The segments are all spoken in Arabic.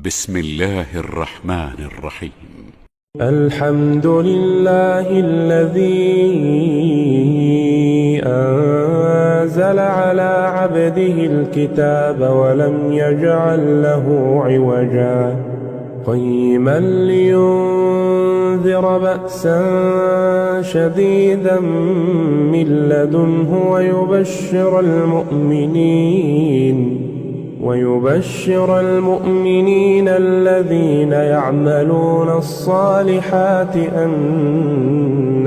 بسم الله الرحمن الرحيم. الحمد لله الذي أنزل على عبده الكتاب ولم يجعل له عوجا قيما لينذر بأسا شديدا من لدنه ويبشر المؤمنين الذين يعملون الصالحات أن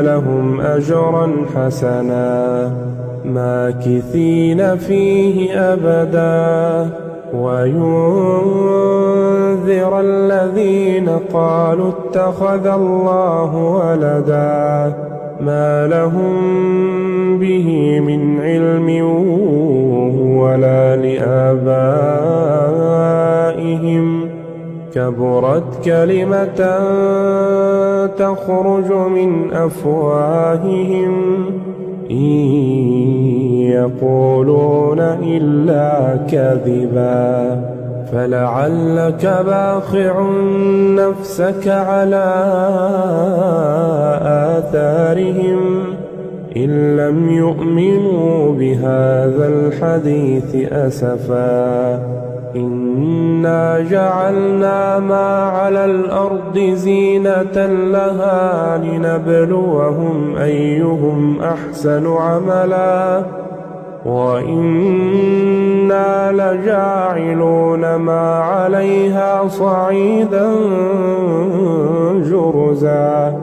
لهم أجرا حسنا ماكثين فيه أبدا وينذر الذين قالوا اتخذ الله ولدا ما لهم به من علم ولا لآبائهم كبرت كلمة تخرج من أفواههم إن يقولون إلا كذبا فلعلك باخع نفسك على آثارهم إن لم يؤمنوا بهذا الحديث أسفا إنا جعلنا ما على الأرض زينة لها لنبلوهم أيهم أحسن عملا وإنا لجاعلون ما عليها صعيدا جرزا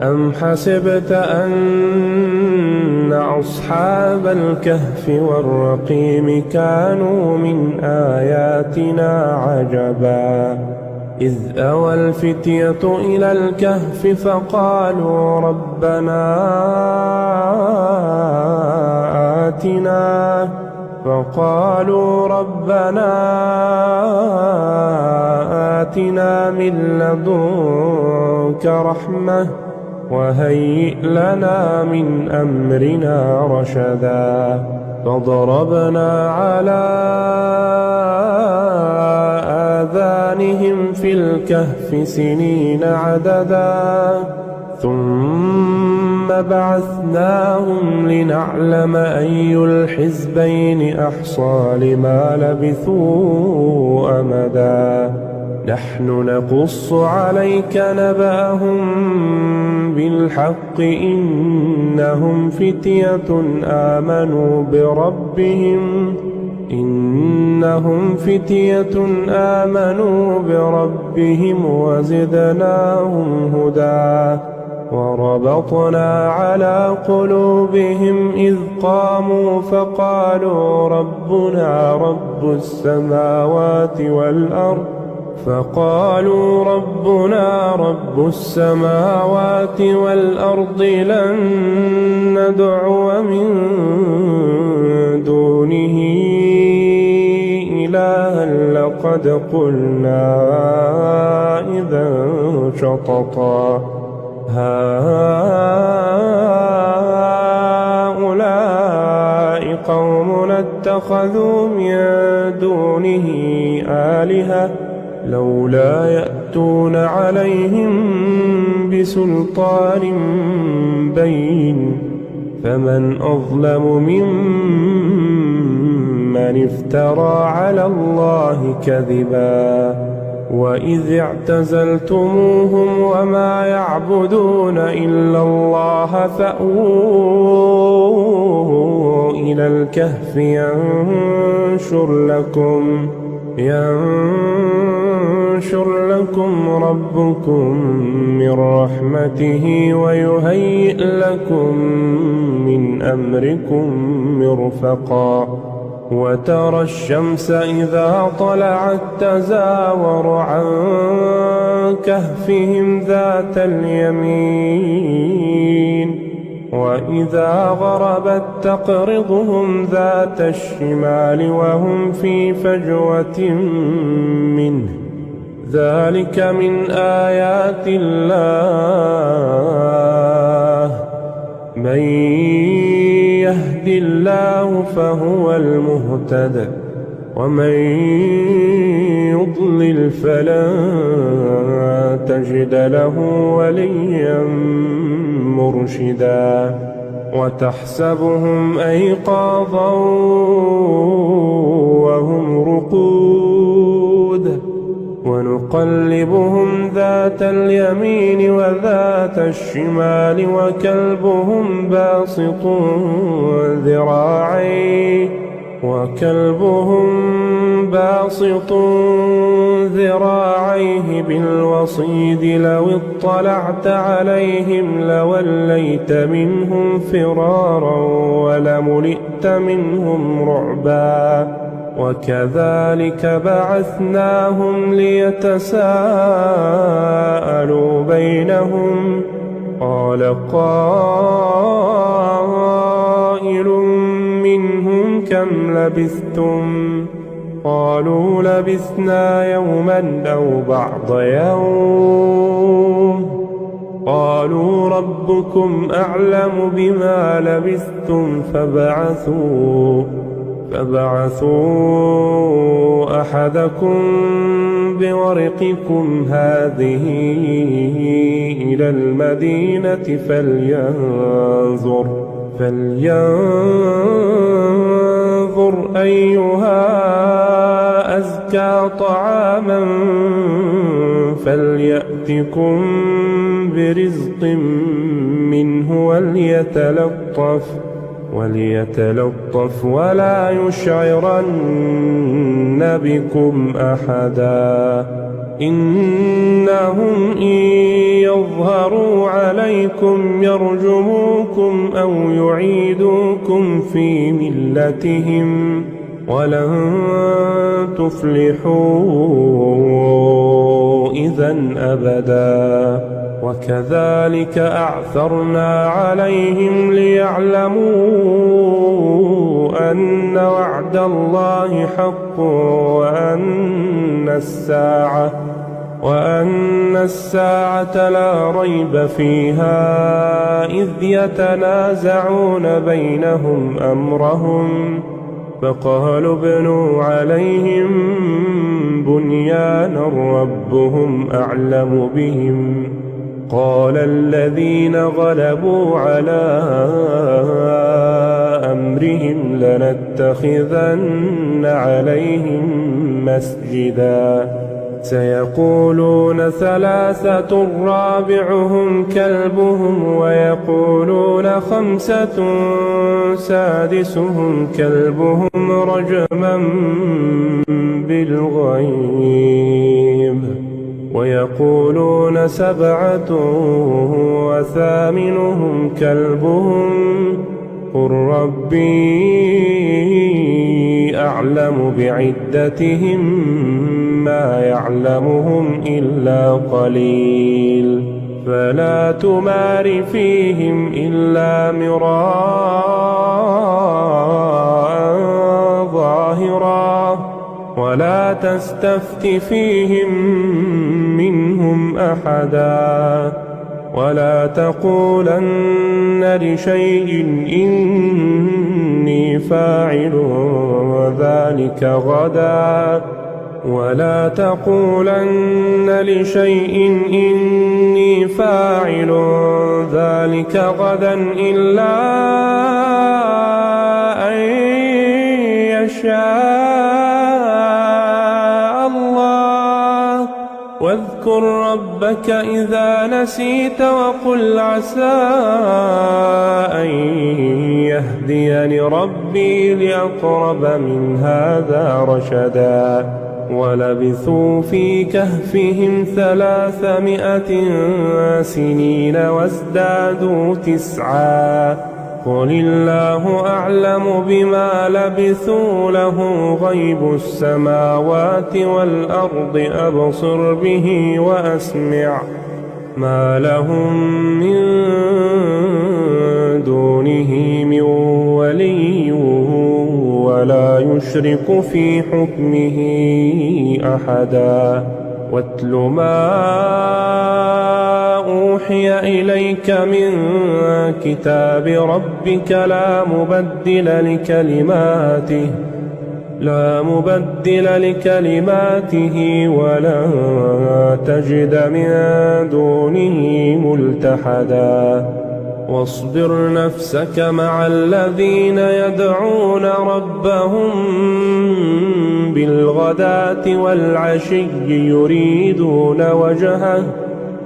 أم حسبت أن أصحاب الكهف والرقيم كانوا من آياتنا عجبا إذ أوى الفتية إلى الكهف فقالوا ربنا آتنا من لدنك رحمة وهيئ لنا من أمرنا رشدا فضربنا على آذانهم في الكهف سنين عددا ثم بعثناهم لنعلم أي الحزبين أحصى لما لبثوا أمدا نحن نقص عليك نبأهم بالحق إنهم فتية آمنوا بربهم وزدناهم هدى وربطنا على قلوبهم إذ قاموا فقالوا ربنا رب السماوات والأرض لن ندعو من دونه إلها لقد قلنا إذا شططا هؤلاء قوم اتخذوا من دونه آلهة لولا يأتون عليهم بسلطان بين فمن أظلم ممن افترى على الله كذبا وإذ اعتزلتموهم وما يعبدون إلا الله فأووا إلى الكهف ينشر لكم ربكم من رحمته ويهيئ لكم من أمركم مرفقا وترى الشمس إذا طلعت تزاور عن كهفهم ذات اليمين وإذا غربت تقرضهم ذات الشمال وهم في فجوة منه ذلك من آيات الله من يهد الله فهو المهتد ومن يضلل فلن تجد له وليا مرشدا وتحسبهم أيقاظا وهم رقود ونقلبهم ذات اليمين وذات الشمال وكلبهم باسط ذراعيه بالوصيد لو اطلعت عليهم لوليت منهم فرارا ولملئت منهم رعبا وكذلك بعثناهم ليتساءلوا بينهم قال قائل منهم كم لبثتم قالوا لبثنا يوما أو بعض يوم قالوا ربكم أعلم بما لبثتم فابعثوا أحدكم بورقكم هذه إلى المدينة فلينظر أيها أزكى طعاما فليأتكم برزق منه وليتلطف ولا يشعرن بكم أحدا إنهم إن يظهروا عليكم يرجموكم أو يعيدوكم في ملتهم ولن تفلحوا إذا أبدا وكذلك أعثرنا عليهم ليعلموا أن وعد الله حق وأن الساعة لا ريب فيها إذ يتنازعون بينهم أمرهم فقالوا ابنوا عليهم بنيانا ربهم أعلم بهم قال الذين غلبوا على أمرهم لنتخذن عليهم مسجدا سيقولون ثلاثة رابعهم كلبهم ويقولون خمسة سادسهم كلبهم رجما بالغيب ويقولون سبعة وثامنهم كلبهم قل ربي أعلم بعدتهم ما يعلمهم إلا قليل فلا تمار فيهم إلا مراء ظاهرا ولا تستفت فيهم منهم أحدا ولا تقولن لشيء إني فاعل ذلك غدا ولا تقولن لشيء إني فاعل ذلك غدا إلا أن يشاء الله واذكر ربك إذا نسيت وقل عسى أن يهديني ربي لأقرب من هذا رشدا ولبثوا في كهفهم 300 سنين وازدادوا 9 قل الله أعلم بما لبثوا له غيب السماوات والأرض أبصر به وأسمع ما لهم من دونه من ولي ولا يشرك في حكمه أحدا واتل ما أوحي إليك من كتاب ربك لا مبدل لكلماته لا مبدل لكلماته ولن تجد من دونه ملتحدا واصبر نفسك مع الذين يدعون ربهم بالغداة والعشي يريدون وجهه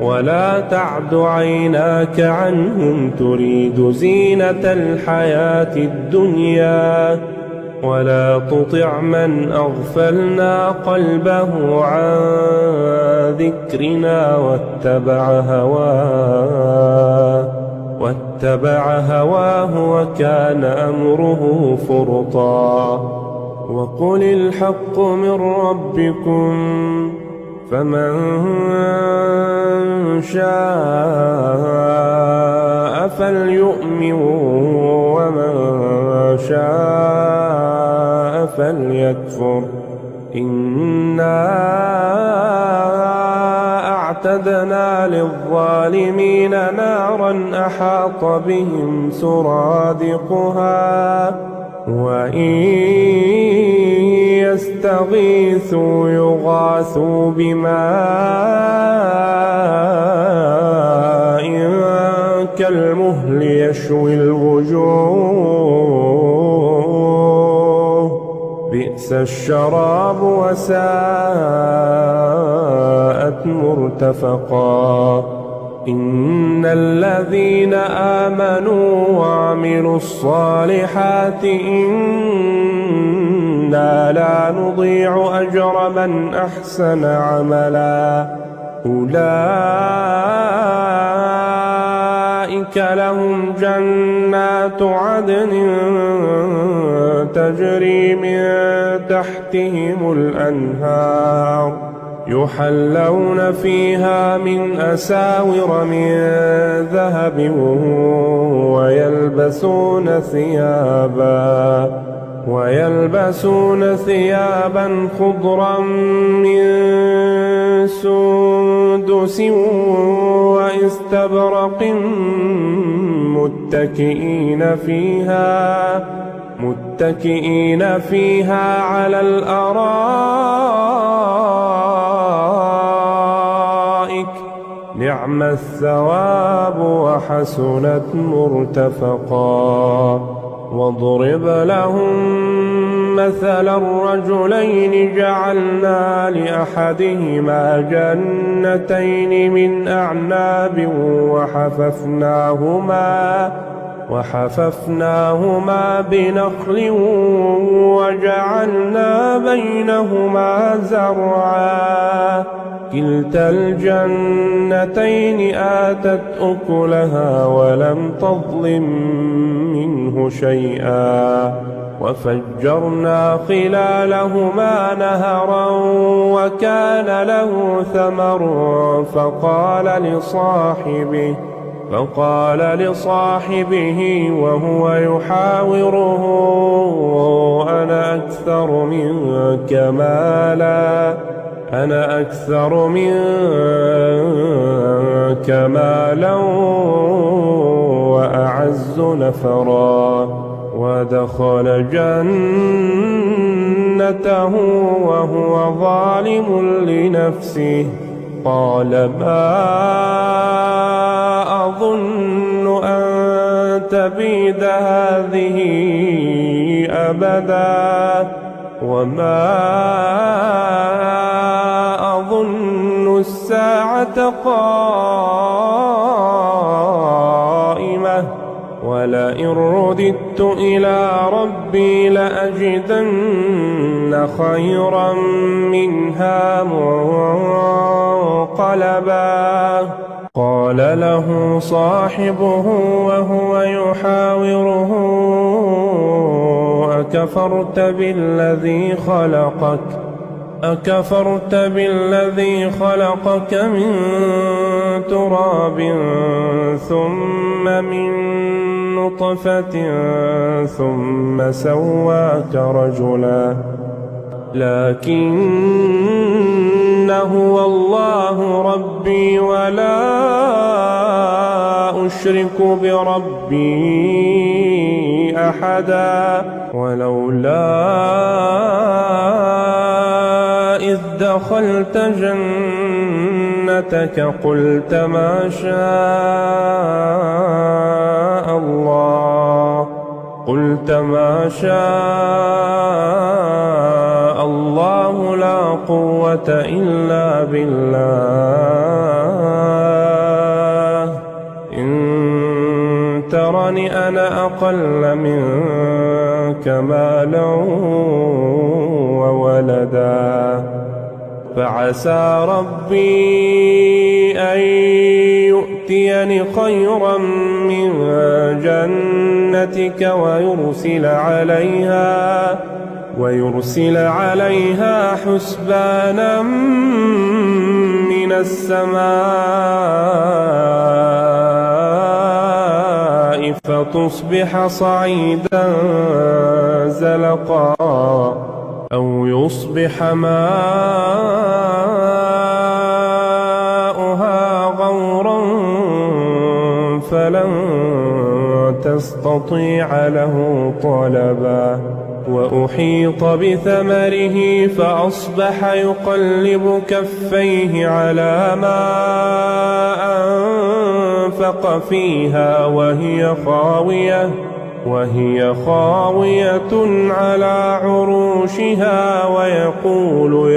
ولا تعد عيناك عنهم تريد زينة الحياة الدنيا ولا تطع من أغفلنا قلبه عن ذكرنا واتبع هواه وكان أمره فرطا وقل الحق من ربكم فمن شاء فليؤمن ومن شاء فليكفر إنا أعتدنا للظالمين نارا أحاط بهم سرادقها وإن يستغيثوا يغاثوا بماء كالمهل يشوي الوجوه بئس الشراب وساءت مرتفقا إن الذين آمنوا وعملوا الصالحات إنا لا نضيع أجر من أحسن عملا أولئك لهم جنات عدن تجري من تحتهم الأنهار يحلون فيها من أساور من ذهب ويلبسون ثيابا خضرا من سندس واستبرق متكئين فيها على الأرائك نعم الثواب وحسنت مرتفقا واضرب لهم مثلا الرجلين جعلنا لأحدهما جنتين من أعناب وحففناهما بنخل وجعلنا بينهما زرعا كلتا الجنتين آتت أكلها ولم تظلم منه شيئا وفجرنا خلالهما نهرا وكان له ثمر فقال لصاحبه وهو يحاوره أنا أكثر منك مالا وأعز نفرا ودخل جنته وهو ظالم لنفسه قال ما أظن أن تبيد هذه أبدا وما أظن الساعة قائمة ولئن رددت إلى ربي لأجدن خيرا منها منقلبا قال له صاحبه وهو يحاوره أكفرت بالذي خلقك من تراب ثم من نطفة ثم سواك رجلا لكن هو الله ربي ولا أشرك بربي أحدا ولولا إذ دخلت جنتك قلت ما شاء الله لا قوة إلا بالله إن ترني أنا أقل منك مالا وولدا فعسى ربي أن يؤتيني خيرا من جنتك ويرسل عليها حسبانا من السماء فتصبح صعيدا زلقا أو يصبح ماؤها غورا فلن تستطيع له طلبا وأحيط بثمره فأصبح يقلب كفيه على ما أنفق فيها وهي خاوية على عروشها ويقول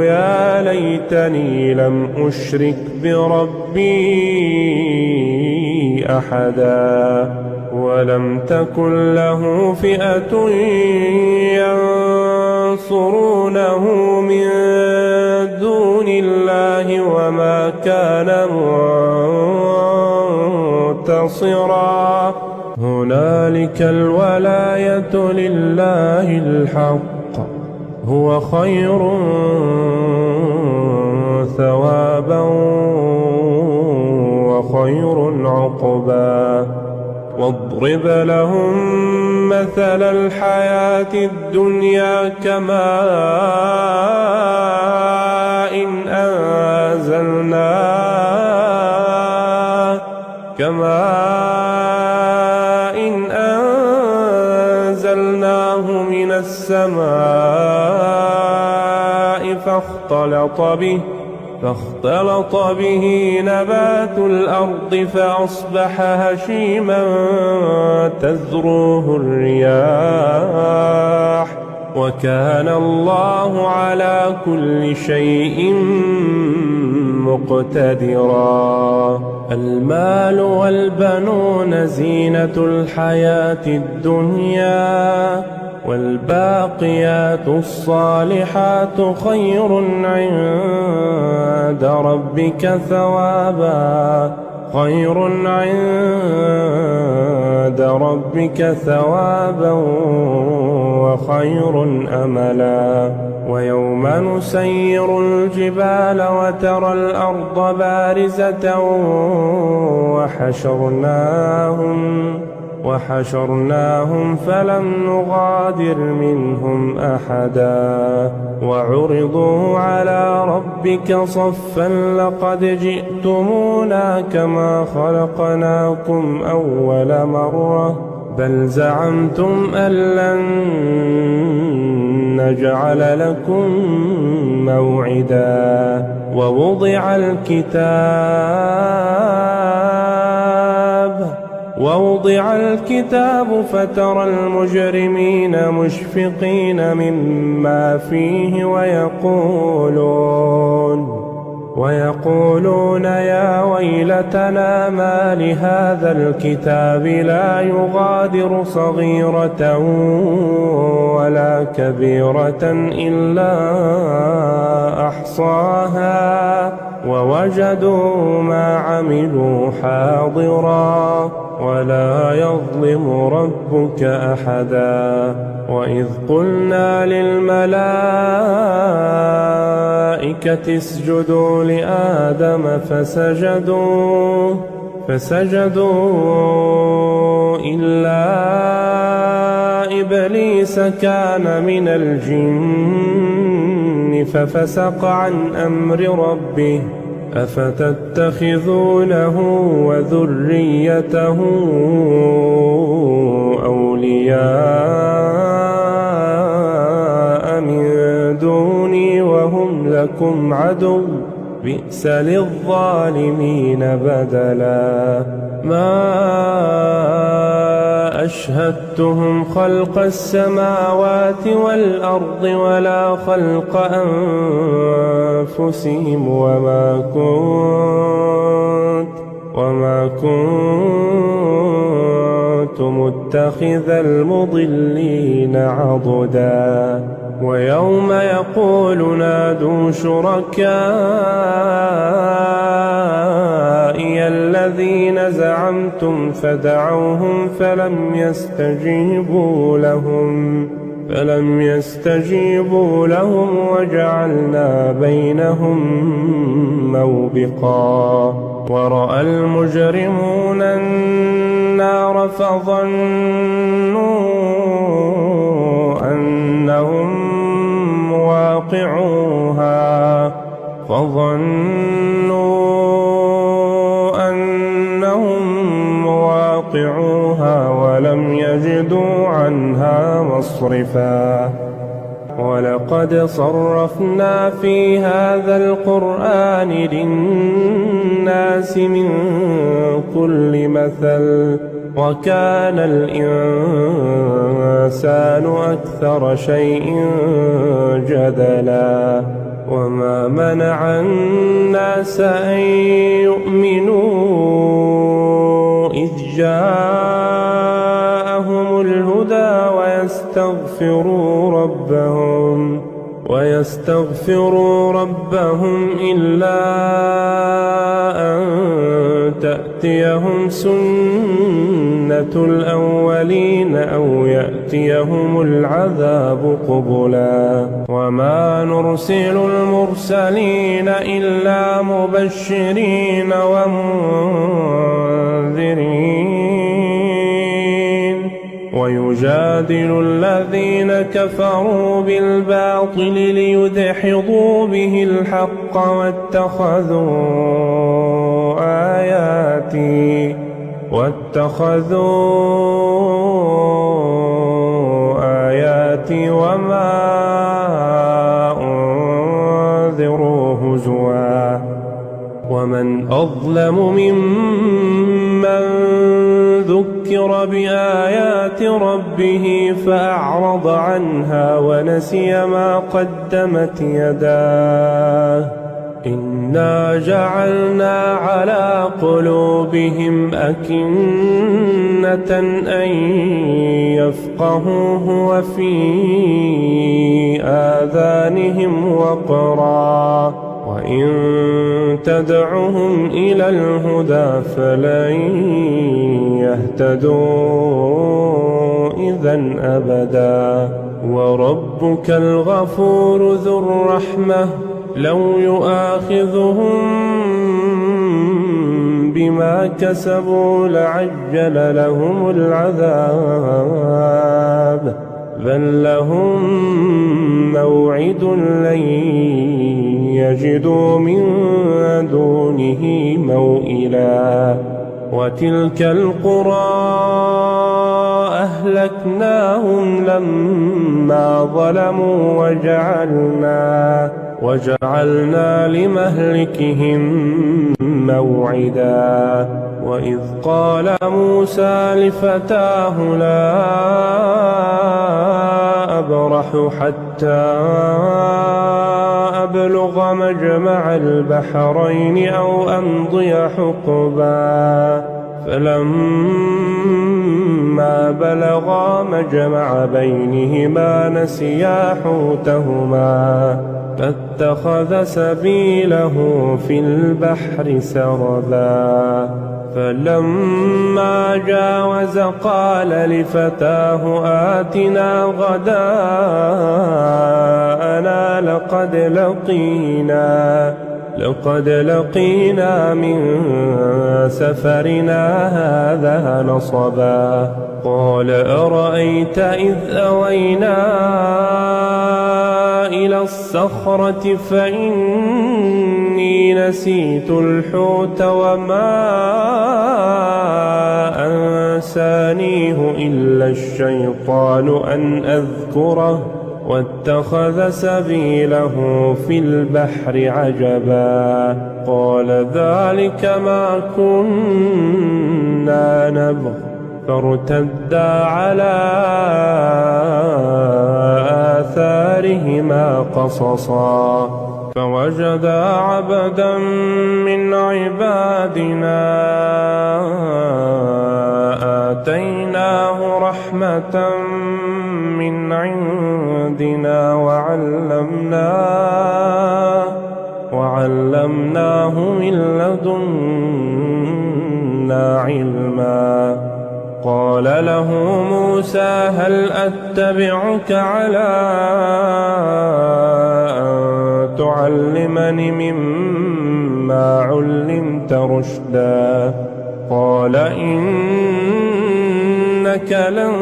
يا ليتني لم أشرك بربي أحدا ولم تكن له فئة ينصرونه من دون الله وما كان منتصرا هنالك الولاية لله الحق هو خير ثوابا وخير عقبا واضرب لهم مثل الحياة الدنيا كماء أنزلناه من السماء فاختلط به نبات الأرض فأصبح هشيما تذروه الرياح وكان الله على كل شيء مقتدرا المال والبنون زينة الحياة الدنيا والباقيات الصالحات خير عند ربك ثوابا وخير أملا ويوم نسير الجبال وترى الأرض بارزة وحشرناهم فلم نغادر منهم أحدا وعرضوا على ربك صفا لقد جئتمونا كما خلقناكم أول مرة بل زعمتم أن لن نجعل لكم موعدا ووضع الكتاب فترى المجرمين مشفقين مما فيه ويقولون يا ويلتنا ما لهذا الكتاب لا يغادر صغيرة ولا كبيرة إلا أحصاها ووجدوا ما عملوا حاضرا ولا يظلم ربك أحدا وإذ قلنا للملائكة اسجدوا لآدم فسجدوا إلا إبليس كان من الجن ففسق عن أمر ربه أفتتخذونه وذريته أولياء من دوني وهم لكم عدو بئس للظالمين بدلا ما أشهدتهم خلق السماوات والأرض ولا خلق أنفسهم وما كنت متخذ المضلين عضدا ويوم يقول نادوا شركائي الذين زعمتم فدعوهم فلم يستجيبوا لهم وجعلنا بينهم موبقا ورأى المجرمون النار فظنوا أنهم مواقعوها ولم يجدوا عنها مصرفا ولقد صرفنا في هذا القرآن للناس من كل مثل وكان الإنسان أكثر شيء جدلا وما منع الناس أن يؤمنوا إذ جاءهم الهدى ويستغفروا ربهم إلا أن تأتيهم سنة الأولين أو يأتيهم العذاب قبلا وما نرسل المرسلين إلا مبشرين ومنذرين ويجادل الذين كفروا بالباطل ليدحضوا به الحق واتخذوا آياتي وما أنذروا هزوا ومن أظلم ممن ذكر بآيات ربه فأعرض عنها ونسي ما قدمت يداه إنا جعلنا على قلوبهم أكنة أن يفقهوه وفي آذانهم وقرا وإن تدعهم إلى الهدى فلن يهتدوا إذن أبدا وربك الغفور ذو الرحمة لو يؤاخذهم بما كسبوا لعجل لهم العذاب بل لهم موعد لن يجدوا من دونه موئلا وتلك القرى أهلكناهم لما ظلموا وجعلنا لمهلكهم موعدا وإذ قال موسى لفتاه لا أبرح حتى أبلغ مجمع البحرين أو أمضي حقبا فلما بلغا مجمع بينهما نسيا حوتهما فاتخذ سبيله في البحر سربا فلما جاوز قال لفتاه آتنا غداءنا لقد لقينا من سفرنا هذا نصبا قال أرأيت إذ أوينا إلى الصخرة فإني نسيت الحوت وما أنسانيه إلا الشيطان أن أذكره واتخذ سبيله في البحر عجبا قال ذلك ما كنا نبغ فارتدا على آثارهما قصصا فوجدا عبدا من عبادنا آتيناه رحمة من عندنا وعلمناه من لدنا علما قال له موسى هل أتبعك على أن تعلمني مما علمت رشدا قال إنك لن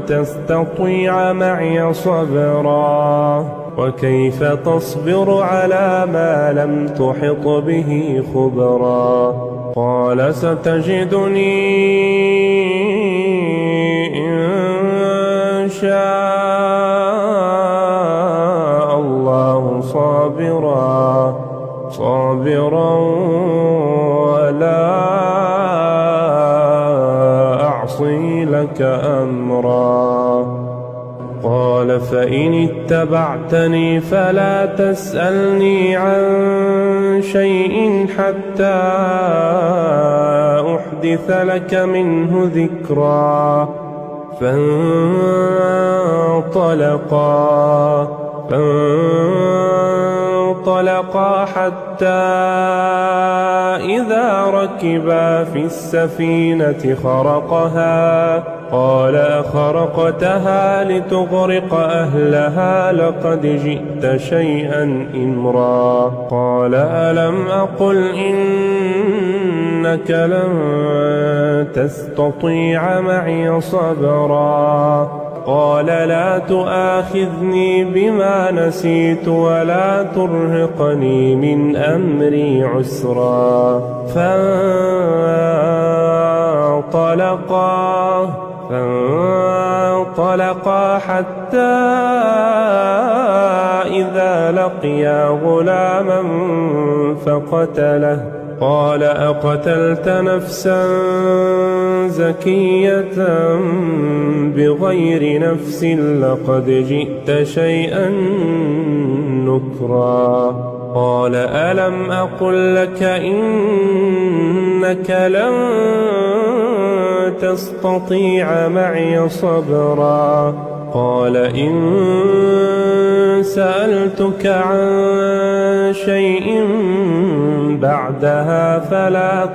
تستطيع معي صبرا وكيف تصبر على ما لم تحط به خبرا قال ستجدني إن شاء الله صابرا ولا أعصي لك أمرا قال فإن اتبعتني فلا تسألني عن شيء حتى أحدث لك منه ذكرا فانطلقا حتى إذا ركبا في السفينة خرقها قال أخرقتها لتغرق أهلها لقد جئت شيئا إمرا قال ألم أقل إنك لن تستطيع معي صبرا قال لا تؤاخذني بما نسيت ولا ترهقني من أمري عسرا فانطلقا حتى إذا لقيا غلاما فقتله قال أقتلت نفسا زكية بغير نفس لقد جئت شيئا نكرا قال ألم أقل لك إنك لن تستطيع معي صبرا قال إن سألتك عن شيء بعدها فلا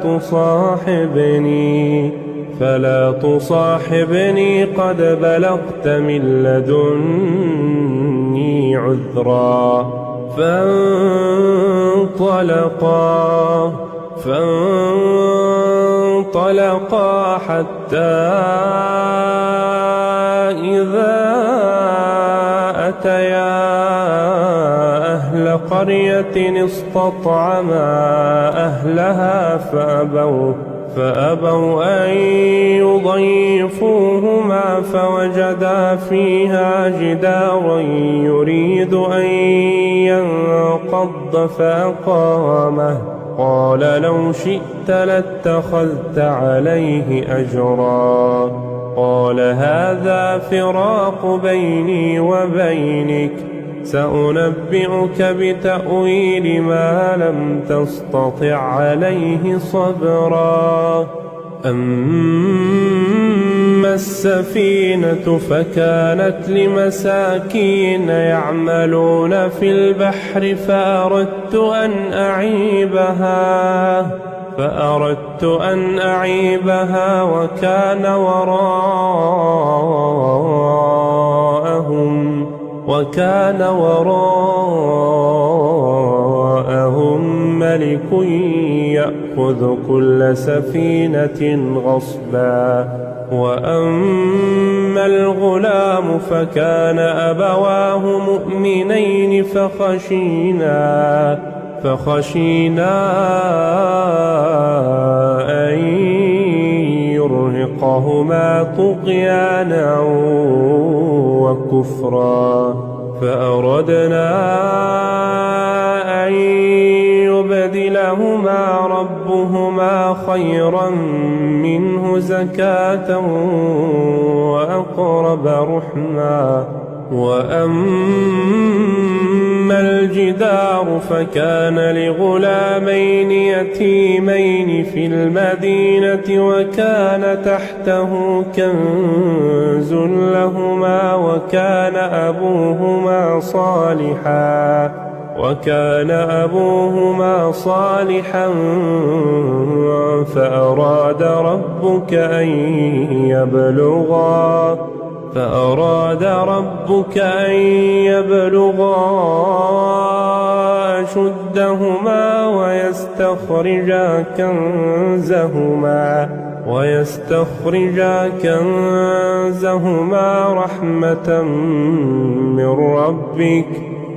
تصاحبني قد بلغت من لدني عذرا فانطلقا حتى إذا أتيا أهل قرية استطعما أهلها فأبوا أن يضيفوهما فوجدا فيها جدارا يريد أن ينقض فأقامه قال لو شئت لاتخذت عليه أجرا قال هذا فراق بيني وبينك سأنبئك بتأويل ما لم تستطع عليه صبرا أما السفينة فكانت لمساكين يعملون في البحر فأردت أن أعيبها وكان وراءهم ملك يأخذ كل سفينة غصبا وأما أما الغلام فكان أبواه مؤمنين فخشينا أن يرهقهما طغيانا وكفرا فأردنا أن يبدلهما ربهما خيرا منه زكاة وأقرب رحما وأما الجدار فكان لغلامين يتيمين في المدينة وكان تحته كنز لهما وكان أبوهما صالحا فأراد ربك أن يبلغا أشدهما ويستخرجا كنزهما رحمة من ربك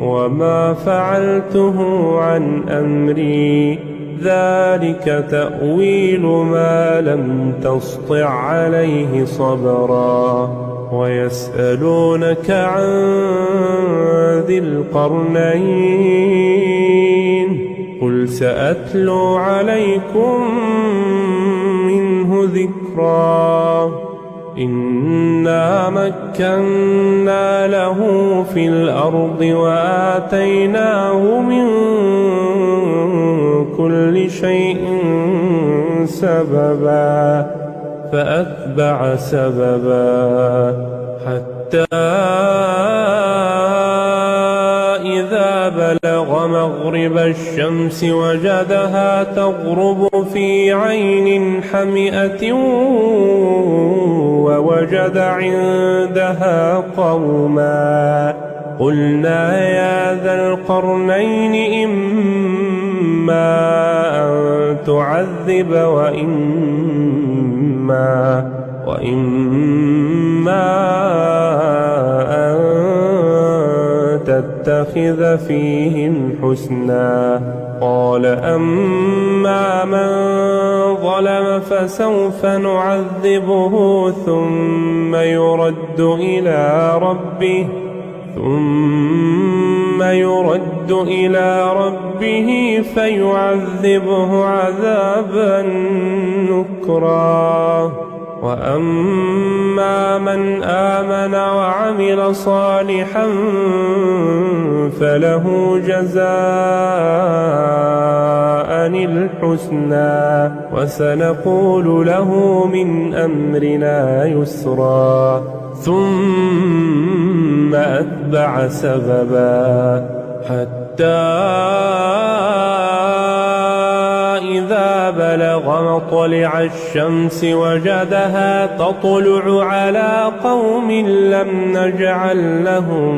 وما فعلته عن أمري ذلك تأويل ما لم تسطع عليه صبرا ويسألونك عن ذي القرنين قل سأتلو عليكم منه ذكرا إنا مكنا له في الأرض وآتيناه من كل شيء سببا فأتبع سببا حتى إذا بلغ مغرب الشمس وجدها تغرب في عين حمئة ووجد عندها قوما قلنا يا ذا القرنين إما أن تعذب وإما أن تتخذ فيهم حسنا قال أما من ظلم فسوف نعذبه ثم يرد إلى ربه فيعذبه عذابا نكرا وأما من آمن وعمل صالحا فله جزاء الحسنى وسنقول له من أمرنا يسرا ثم أتبع سببا حتى إذا بلغ مطلع الشمس وجدها تطلع على قوم لم نجعل لهم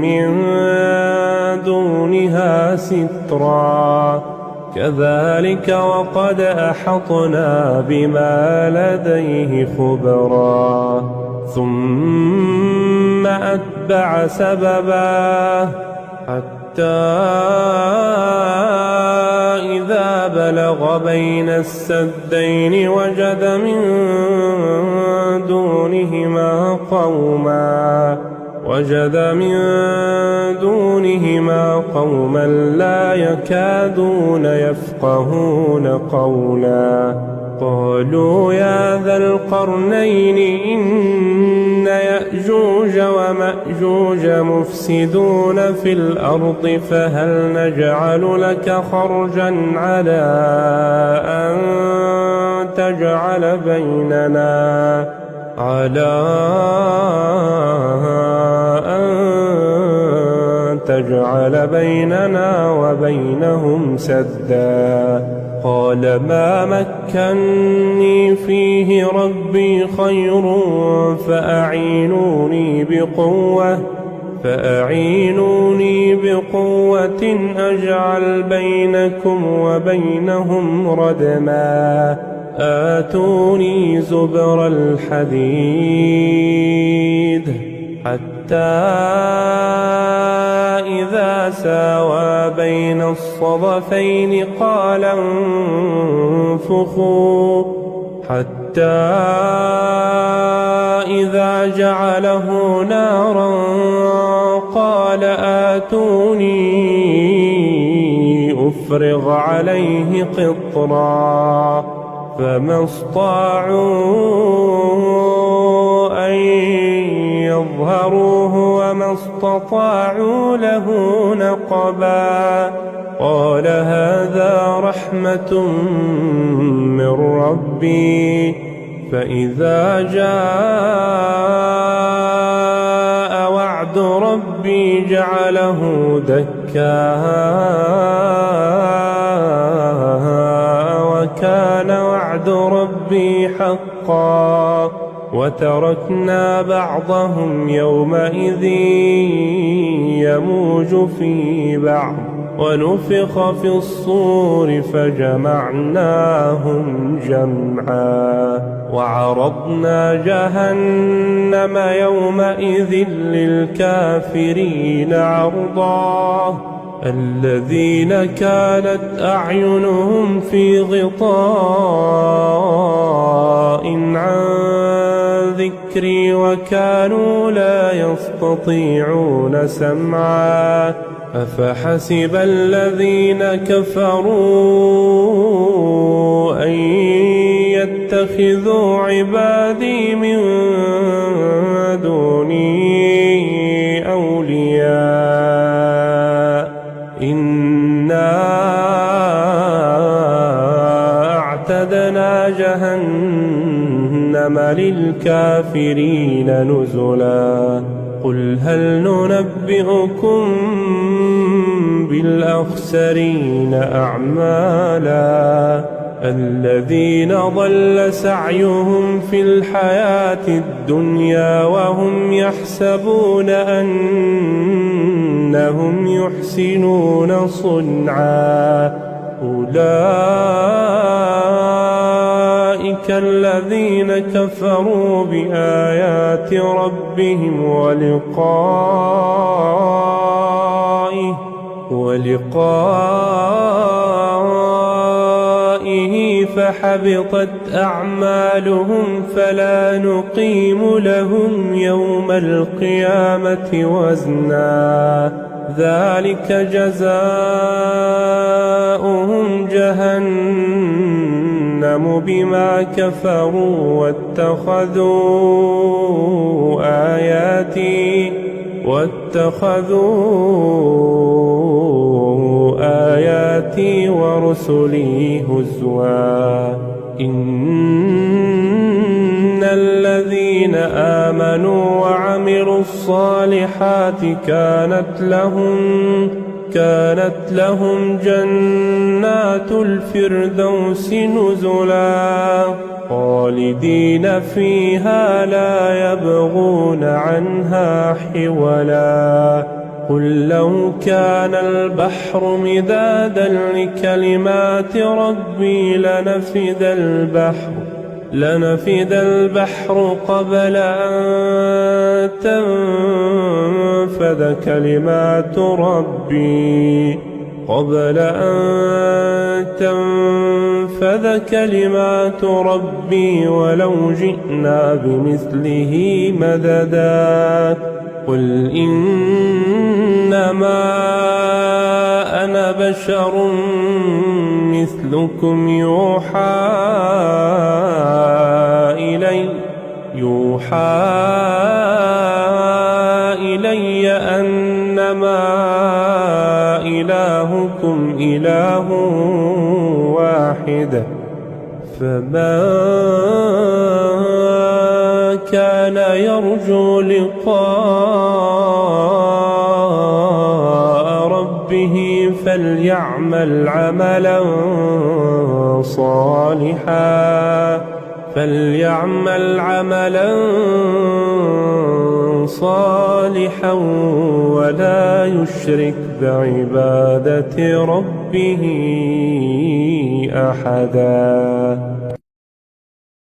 من دونها سترا كذلك وقد أحطنا بما لديه خبرا ثم أتبع سببا حتى إذا بلغ بين السدين وجد من دونهما قوما لا يكادون يفقهون قولا قالوا يا ذا القرنين إن يأجوج ومأجوج مفسدون في الأرض فهل نجعل لك خرجا على أن تجعل بيننا وبينهم سدا قال ما مكني فيه ربي خير فأعينوني بقوة أجعل بينكم وبينهم ردما آتوني زبر الحديد حتى إذا ساوى بين الصدفين قال انفخوا حتى إذا جعله نارا قال آتوني أفرغ عليه قطرا فما استطاعوا أن يظهروه وما استطاعوا له نقبا قال هذا رحمة من ربي فإذا جاء وعد ربي جعله دكا وكان وعد ربي حقا وتركنا بعضهم يومئذ يموج في بعض ونفخ في الصور فجمعناهم جمعا وعرضنا جهنم يومئذ للكافرين عرضا الذين كانت أعينهم في غطاء عن ذكري وكانوا لا يستطيعون سمعا أفحسب الذين كفروا أن يتخذوا عبادي من دوني أولياء إنا أعتدنا جهنم للكافرين نزلا قل هل ننبئكم بالأخسرين أعمالا الذين ضل سعيهم في الحياة الدنيا وهم يحسبون أنهم يحسنون صنعا أولئك الذين كفروا بآيات ربهم ولقائه فحبطت أعمالهم فلا نقيم لهم يوم القيامة وزنا ذلك جزاؤهم جهنم بما كفروا واتخذوا آياتي ورسلي هزوا إن الذين آمنوا وعملوا الصالحات كانت لهم جنات الفردوس نزلا خالدين فيها لا يبغون عنها حولا قل لو كان البحر مدادا لكلمات ربي لنفد البحر قبل أن تنفد كلمات ربي ولو جئنا بمثله مددا قل إنما أنا بشر مثلكم يوحى إلي أنما إلهكم إله واحد فمن كان يرجو لقاء ربه فليعمل عملا صالحا ولا يشرك بعبادة ربه أحدا.